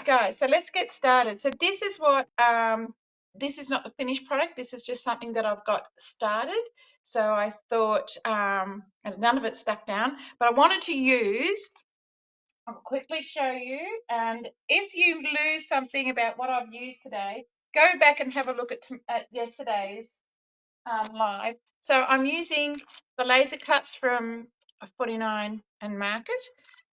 guys, so let's get started. So this is what this is not the finished product. This is just something that I've got started. So I thought, and none of it's stuck down, but I wanted to use, I'll quickly show you. And if you lose something about what I've used today, go back and have a look at yesterday's live. So I'm using the laser cuts from 49 and Market,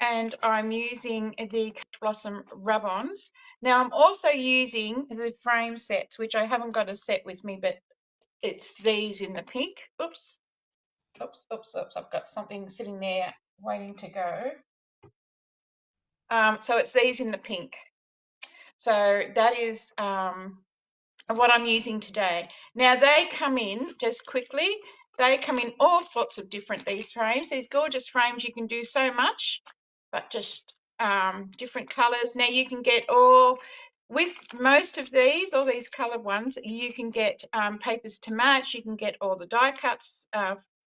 and I'm using the Cut Blossom rub-ons. Now I'm also using the frame sets, which I haven't got a set with me, but it's these in the pink. Oops, oops, oops, oops. I've got something sitting there waiting to go. So it's these in the pink. So that is what I'm using today. Now they come in, just quickly, they come in all sorts of different, these frames, these gorgeous frames. You can do so much, but just different colors. Now you can get all, with most of these, all these colored ones, you can get papers to match, you can get all the die cuts,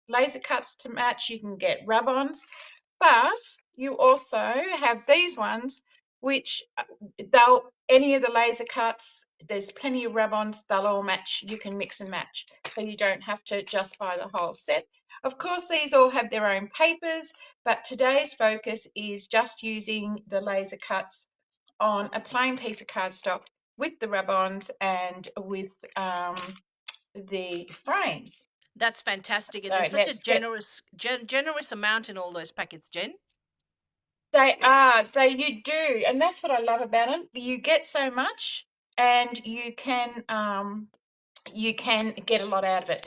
laser cuts to match, you can get rub-ons, but you also have these ones which they'll, any of the laser cuts, there's plenty of rub-ons, they'll all match. You can mix and match, so you don't have to just buy the whole set. Of course, these all have their own papers, but today's focus is just using the laser cuts on a plain piece of cardstock with the rub-ons and with the frames. That's fantastic, and So there's such a let's get, generous amount in all those packets, Jen. they are, you do, and that's what I love about them. You get so much, and you can get a lot out of it.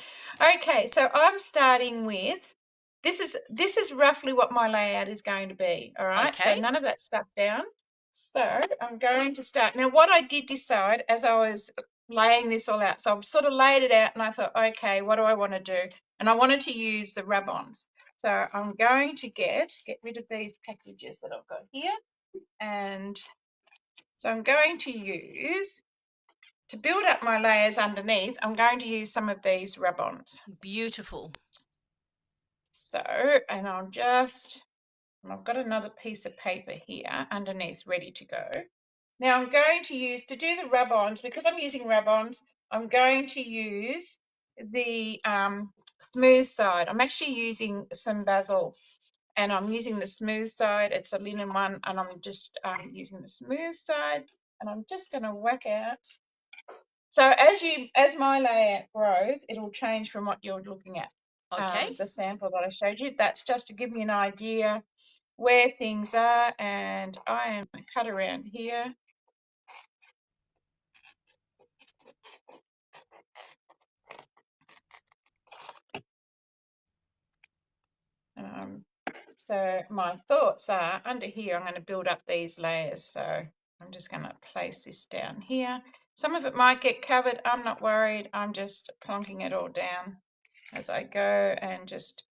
Okay, so I'm starting with, this is roughly what my layout is going to be. All right, so Okay. none of that stuff down. So I'm going to start now. What I did decide as I was laying this all out, so I've sort of laid it out, and I thought, okay, what do I want to do? And I wanted to use the rub-ons. So I'm going to get rid of these packages that I've got here, and so I'm going to use, to build up my layers underneath, I'm going to use some of these rub-ons. Beautiful. So, and I've got another piece of paper here underneath ready to go. Now I'm going to use, to do the rub-ons, because I'm using rub-ons, I'm going to use the smooth side. I'm actually using some basil, and I'm using the smooth side. It's a linen one, and I'm just using the smooth side, and I'm just going to whack out. So as my layout grows, it'll change from what you're looking at. Okay. The sample that I showed you, that's just to give me an idea where things are, and I am going to cut around here. So my thoughts are, under here, I'm going to build up these layers. So I'm just going to place this down here. Some of it might get covered. I'm not worried. I'm just plonking it all down as I go and just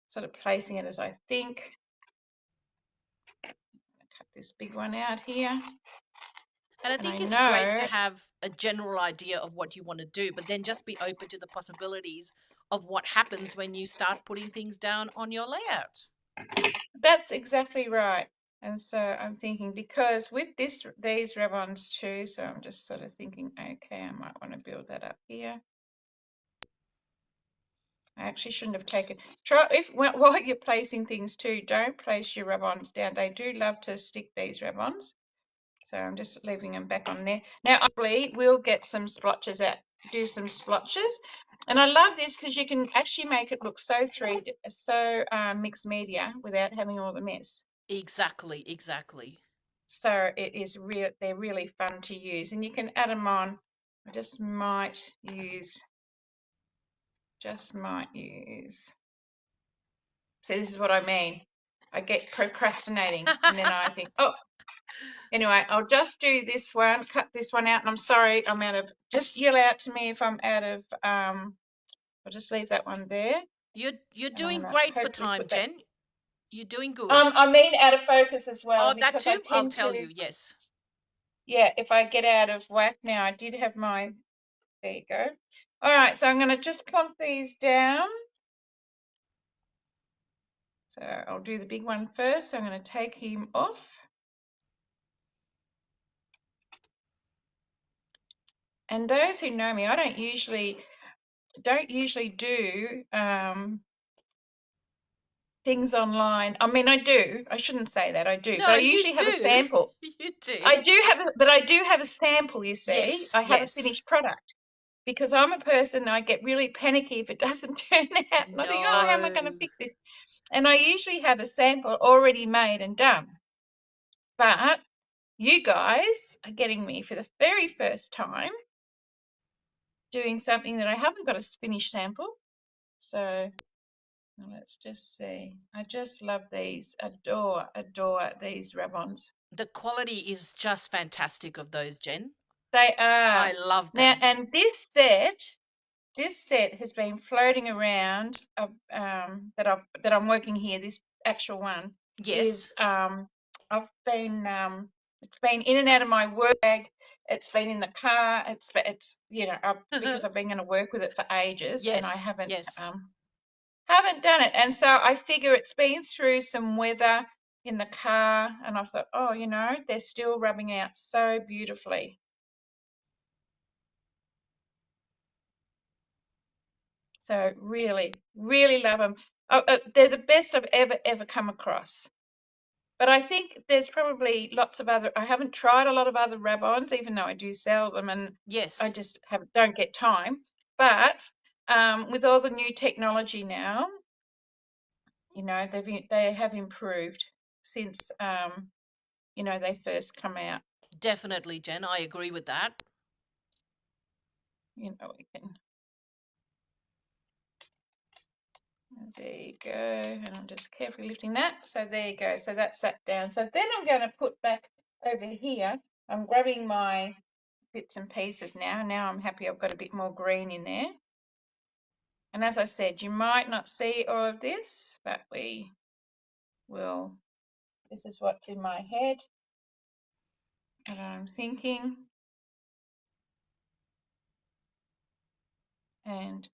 sort of placing it as I think. Cut this big one out here. And I think it's great to have a general idea of what you want to do, but then just be open to the possibilities of what happens when you start putting things down on your layout. That's exactly right. And so I'm thinking, because with these rub-ons too, so I'm just sort of thinking, okay, I might want to build that up here. I actually shouldn't have taken, while you're placing things too, don't place your rub-ons down. They do love to stick, these rub-ons. So I'm just leaving them back on there. Now, obviously, we'll get some splotches out, do some splotches. And I love this because you can actually make it look so mixed media without having all the mess. Exactly, exactly. So it is real, they're really fun to use, and you can add them on. I just might use. So this is what I mean. I get procrastinating, and then I think, oh, anyway, I'll just do this one, cut this one out, and I'm sorry, I'm out of, just yell out to me if I'm out of, I'll just leave that one there. You're doing great for time, Jen. You're doing good. I mean out of focus as well, Oh, that because I too? I'll tend tell to, you, yes. yeah, if I get out of whack. Now I did have my, there you go. All right, so I'm going to just plonk these down. So I'll do the big one first. So I'm going to take him off. And those who know me, I don't usually do things online. I mean, I do. I shouldn't say that. I do, but No, I you usually have a do. sample. You do. I do have, but I do have a sample. You see, Yes, I have a yes. finished product because I'm a person. I get really panicky if it doesn't turn out, and I think, oh, how am I going to No. fix this? And I usually have a sample already made and done. But you guys are getting me for the very first time doing something that I haven't got a finished sample. So let's just see. I just love these. Adore these rub-ons. The quality is just fantastic of those, Jen. They I are. love Now, them. and this set has been floating around that I'm working here. This actual one Yes. is I've been it's been in and out of my work bag. It's been in the car. It's because I've been going to work with it for ages and I Yes, yes. haven't done it. And so I figure it's been through some weather in the car and I thought, oh, they're still rubbing out so beautifully. So really, really love them. Oh, they're the best I've ever come across. But I think there's probably lots of other. I haven't tried a lot of other rab-ons, even though I do sell them, and I Yes. just don't get time. But with all the new technology now, they have improved since they first come out. Definitely, Jen. I agree with that. We can. There you go, and I'm just carefully lifting that. So there you go. So that's sat down. So then I'm going to put back over here. I'm grabbing my bits and pieces now. Now I'm happy I've got a bit more green in there. And as I said, you might not see all of this, but we will. This is what's in my head and I'm thinking. And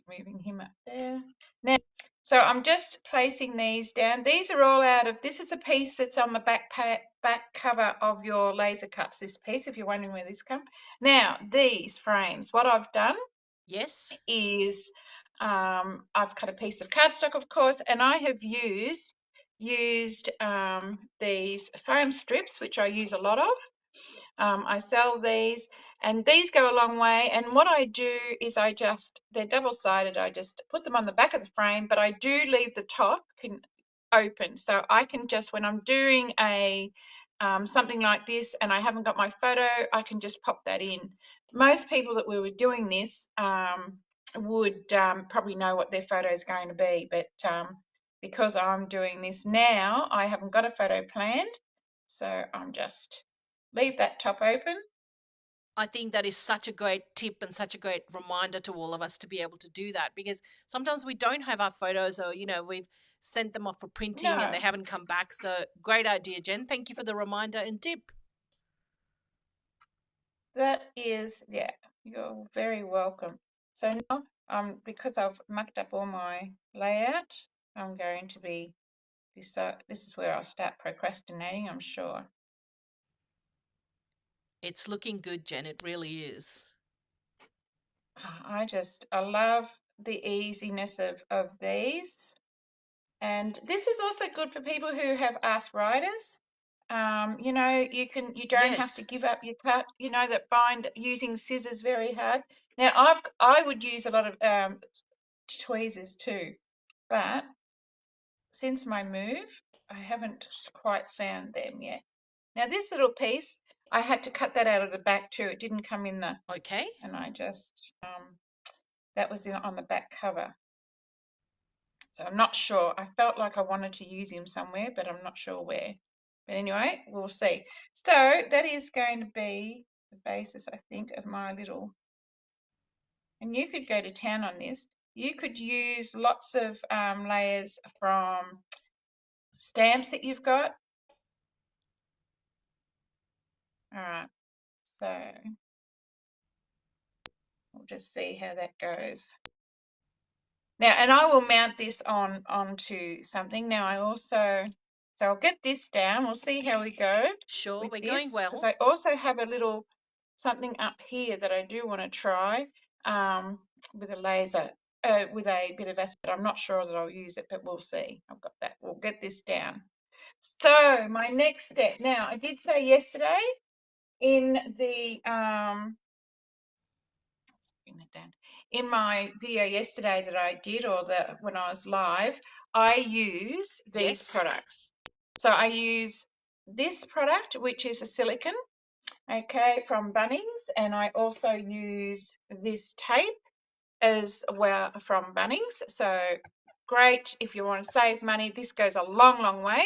moving him up there. Now, so I'm just placing these down. These are all out of, this is a piece that's on the back cover of your laser cuts, this piece, if you're wondering where this comes. Now, these frames, what I've done Yes. is I've cut a piece of cardstock, of course, and I have used these foam strips, which I use a lot of. I sell these and these go a long way. And what I do is they're double-sided. I just put them on the back of the frame, but I do leave the top open. So I can just, when I'm doing something like this and I haven't got my photo, I can just pop that in. Most people that we were doing this would probably know what their photo is going to be, but because I'm doing this now, I haven't got a photo planned. So I'm just leave that top open. I think that is such a great tip and such a great reminder to all of us to be able to do that, because sometimes we don't have our photos, or we've sent them off for printing and No, they haven't come back. So great idea, Jen. Thank you for the reminder and tip. that is, yeah, you're very welcome. So now, because I've mucked up all my layout, I'm going to be, this is where I'll start procrastinating, I'm sure. It's looking good, Jen. It really is. I love the easiness of these. And this is also good for people who have arthritis. You don't have to Yes. give up your cut, that find using scissors very hard. Now, I would use a lot of tweezers too, but since my move, I haven't quite found them yet. Now, this little piece, I had to cut that out of the back too. It didn't come in Okay. and I just, that was on the back cover. So I'm not sure. I felt like I wanted to use him somewhere, but I'm not sure where. But anyway, we'll see. So that is going to be the basis, I think, of my little. And you could go to town on this. You could use lots of layers from stamps that you've got. All right. So we'll just see how that goes. Now, and I will mount this onto something. Now, so I'll get this down. We'll see how we go Sure, with we're going this because well. I also have a little something up here that I do want to try with a laser, with a bit of acid. I'm not sure that I'll use it, but we'll see. I've got that. We'll get this down. So my next step. Now, I did say yesterday in the let's bring that down. In my video yesterday that I did, or when I was live, I use these Yes. products. So I use this product, which is a silicone, okay, from Bunnings, and I also use this tape as well from Bunnings. So great if you want to save money. This goes a long, long way.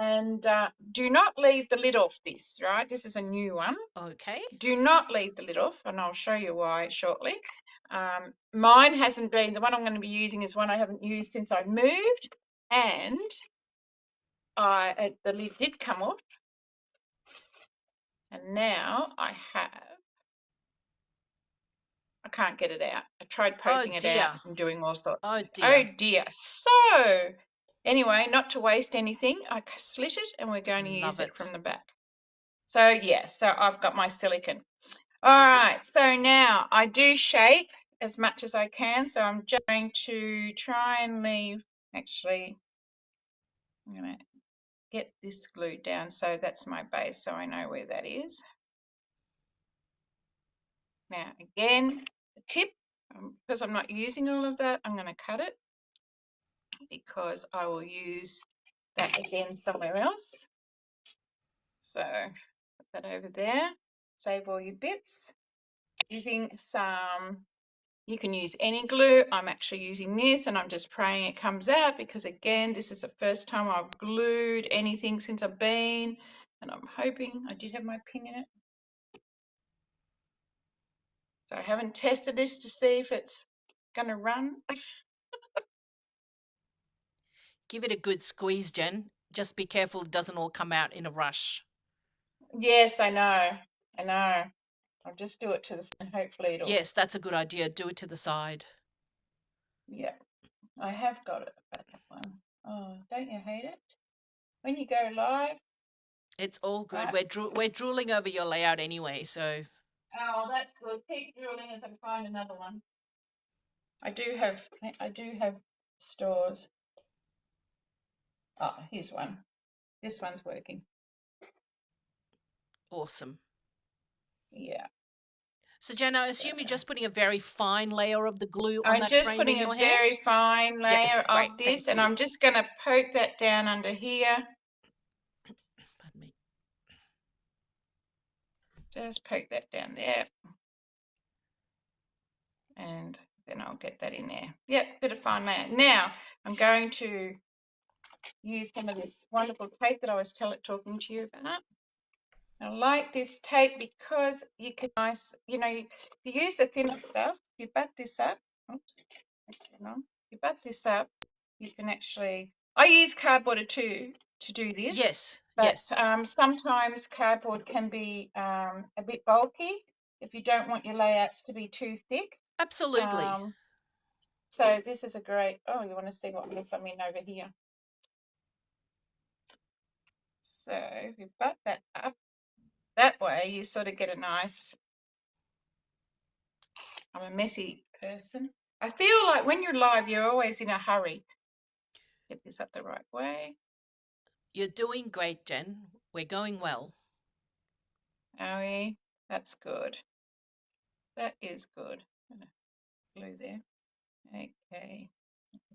And do not leave the lid off this, right? This is a new one. Okay. Do not leave the lid off, and I'll show you why shortly. Mine hasn't been, the one I'm going to be using is one I haven't used since I moved, and the lid did come off, and now I can't get it out. I tried poking it out and doing all sorts. Oh Oh dear. dear. So anyway, not to waste anything, I slit it and we're going to use Love it it. from the back. So yes, so I've got my silicone. All right, so now I do shape as much as I can. So I'm just going to try and leave, actually, I'm going to get this glued down. So that's my base, so I know where that is. Now again, the tip, because I'm not using all of that, I'm going to cut it because I will use that again somewhere else. So put that over there, save all your bits. Using some, you can use any glue. I'm actually using this and I'm just praying it comes out because again, this is the first time I've glued anything since I've been, and I'm hoping I did have my pin in it. So I haven't tested this to see if it's gonna run. Give it a good squeeze, Jen. Just be careful it doesn't all come out in a rush. Yes, I know. I know. I'll just do it to the side. Hopefully it'll. Yes, that's a good idea. Do it to the side. Yeah, I have got it. That one. Oh, don't you hate it? When you go live. It's all good. Right. We're drooling over your layout anyway, so. Oh, that's good. Keep drilling as I find another one. I do have stores. Oh, here's one. This one's working. Awesome. Yeah. So, Jen, I assume you're just putting a very fine layer of the glue on I'm that just frame in putting a your hand? very fine Yep, layer great. of this, Thank and you. I'm just going to poke that down under here. Pardon me. Just poke that down there. And then I'll get that in there. Yep, bit of fine layer. Now, I'm going to use some of this wonderful tape that I was talking to you about. I like this tape because you can if you use the thinner stuff, you butt this up. Oops, you butt this up, you can actually. I use cardboard too to do this. Yes, but yes. Sometimes cardboard can be a bit bulky if you don't want your layouts to be too thick. Absolutely. So this is a great. Oh, you want to see what else I'm in over here? So if you butt that up. That way you sort of get a nice, I'm a messy person. I feel like when you're live, you're always in a hurry. Get this up the right way. You're doing great, Jen. We're going well. Owie, that's good. That is good. Glue there. Okay,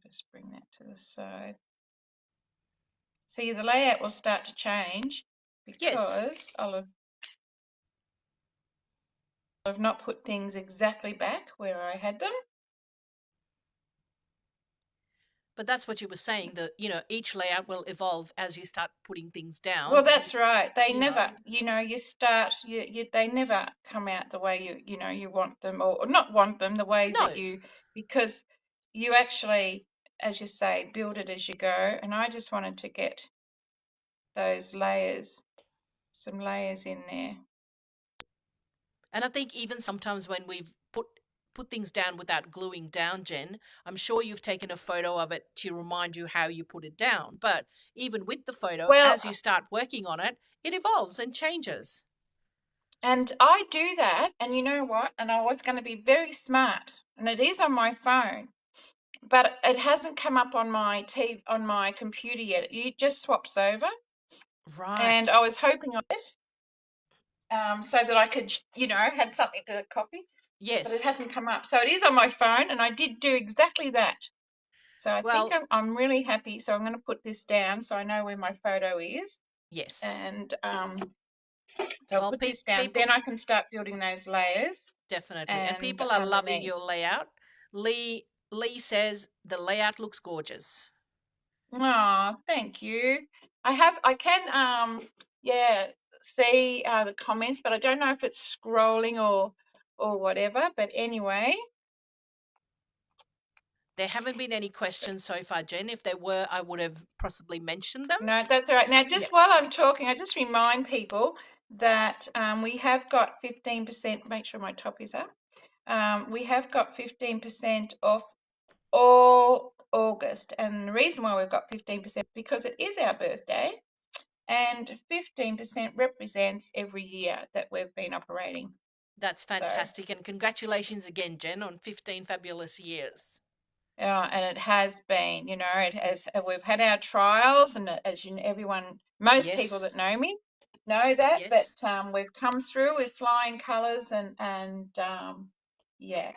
just bring that to the side. See, the layout will start to change because Yes. I'll have not put things exactly back where I had them. But that's what you were saying, that, each layout will evolve as you start putting things down. Well, that's right. They you never, know. you start, they never come out the way you want them, or not want them, the way No. that because you actually, as you say, build it as you go. And I just wanted to get those layers, some layers in there. And I think even sometimes when we've put things down without gluing down, Jen, I'm sure you've taken a photo of it to remind you how you put it down. But even with the photo, Well, as you start working on it, it evolves and changes. And I do that, and you know what? And I was going to be very smart, and it is on my phone, but it hasn't come up on my TV, on my computer yet. It just swaps over, and Right. I was hoping on it, so that I could, had something to copy, but it Yes. hasn't come up. So it is on my phone, and I did do exactly that. So I think Well, I'm really happy. So I'm going to put this down so I know where my photo is, yes. and so I'll Well, put this down. people Then I can start building those layers definitely, and and people are loving underneath. your layout. Lee says the layout looks gorgeous. Oh, thank you. I can, yeah, see the comments, but I don't know if it's scrolling or whatever. But anyway, There haven't been any questions so far, Jen. If there were, I would have possibly mentioned them. no, that's all right. Now, Yeah, just while I'm talking, I just remind people that we have got 15%. Make sure my top is up. We have got 15% off all August, and the reason why we've got 15% because it is our birthday. And 15% represents every year that we've been operating. that's So, fantastic. And congratulations again, Jen, on 15 fabulous years. and it has been, it has. We've had our trials, and as everyone, most people Yes, that know me know that. But yes, we've come through with flying colours, yeah,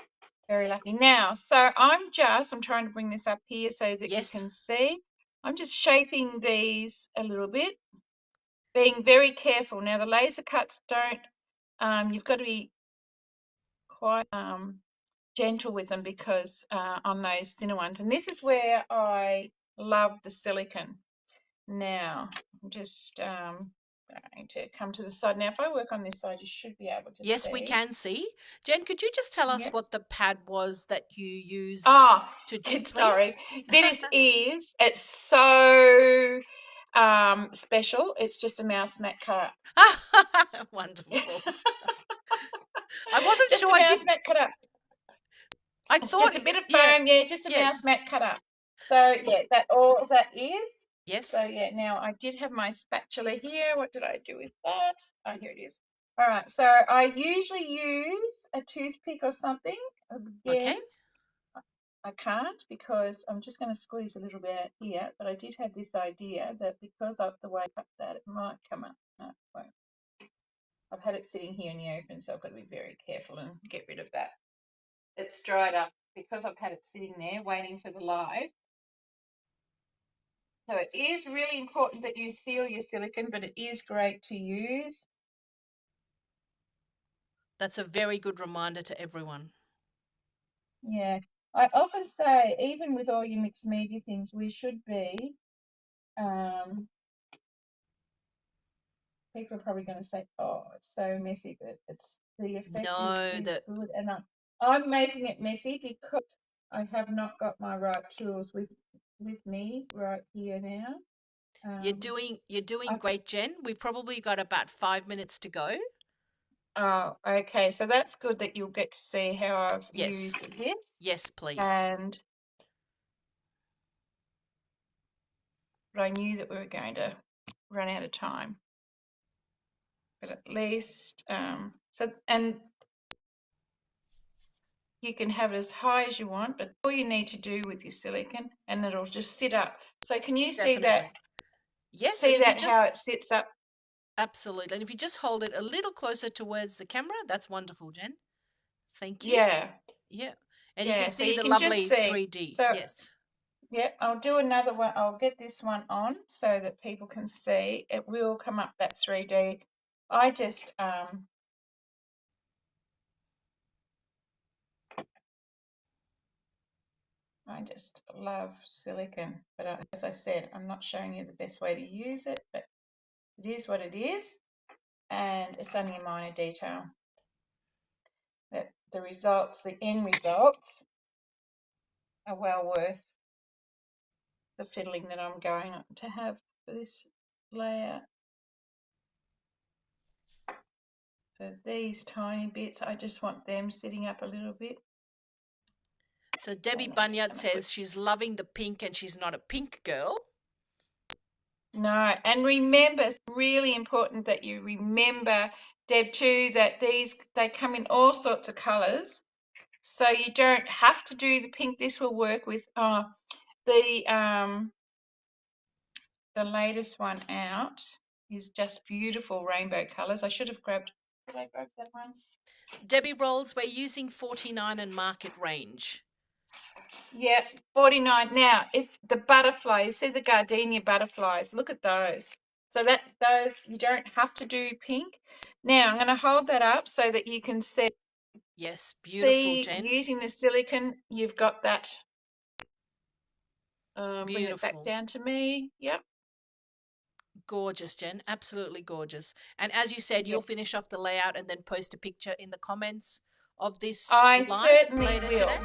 very lucky. Now, so I'm trying to bring this up here so that you yes. can see. I'm just shaping these a little bit, being very careful. Now, the laser cuts don't. You've got to be quite gentle with them because on those thinner ones. And this is where I love the silicone. Now, I'm just going to come to the side. Now, if I work on this side, you should be able to Yes, we see. can see. Jen, could you just tell us Yep. what the pad was that you used Ah, to, sorry. please? It's so special. It's just a mouse mat cut. Wonderful. I wasn't Just sure. a mouse mat cut up. I It's thought, just a bit of yeah, foam, yeah, just a mouse yes, mat cut up. So yeah, that all that is. So yes. yeah, now I did have my spatula here. What did I do with that? Oh, here it is. All right, so I usually use a toothpick or something. Okay, Again, I can't because I'm just going to squeeze a little bit out here, but I did have this idea that because of the way I cut that, it might come up. No, it won't. I've had it sitting here in the open, so I've got to be very careful and get rid of that. It's dried up because I've had it sitting there waiting for the live. So it is really important that you seal your silicone, but it is great to use. that's a very good reminder to everyone. Yeah, I often say, even with all your mixed media things, we should be, people are probably going to say, oh, it's so messy, but the effect No, is that good. And I'm making it messy because I have not got my right tools with me right here now. you're doing I great, Jen. We've probably got about 5 minutes to go. Oh, okay. So that's good that you'll get to see how I've Yes, used this. yes, please. And but I knew that we were going to run out of time. But at least and you can have it as high as you want, but all you need to do with your silicone and it'll just sit up. So can you see that Definitely. Yes, and if you how just it sits up? absolutely, and if you just hold it a little closer towards the camera, that's wonderful, Jen. Thank you. Yeah. Yeah, and you can Yeah. So see you the can just lovely see. 3D. So Yes, yeah, I'll do another one. I'll get this one on so that people can see. It will come up that 3D. I just I just love silicone, but as I said, I'm not showing you the best way to use it, but it is what it is, and it's only a minor detail. But the results, the end results, are well worth the fiddling that I'm going to have for this layout. So these tiny bits, I just want them sitting up a little bit. so Debbie And I'm just Bunyard going to put says she's loving the pink and she's not a pink girl. no, and remember, it's really important that you remember Deb, too, that they come in all sorts of colours. So you don't have to do the pink. This will work with the latest one out is just beautiful rainbow colours. I should have grabbed. Did I grab that one? Debbie Rolls, we're using 49 and market range. Yeah, 49. Now, if the butterflies, you see the gardenia butterflies, look at those. So those you don't have to do pink. Now I'm going to hold that up so that you can see. Yes, beautiful, See, Jen. using the silicone, you've got that. Bring it back Beautiful. down to me. Yep. Gorgeous, Jen. Absolutely gorgeous. And as you said, Yep. you'll finish off the layout and then post a picture in the comments of this I live certainly later will. today.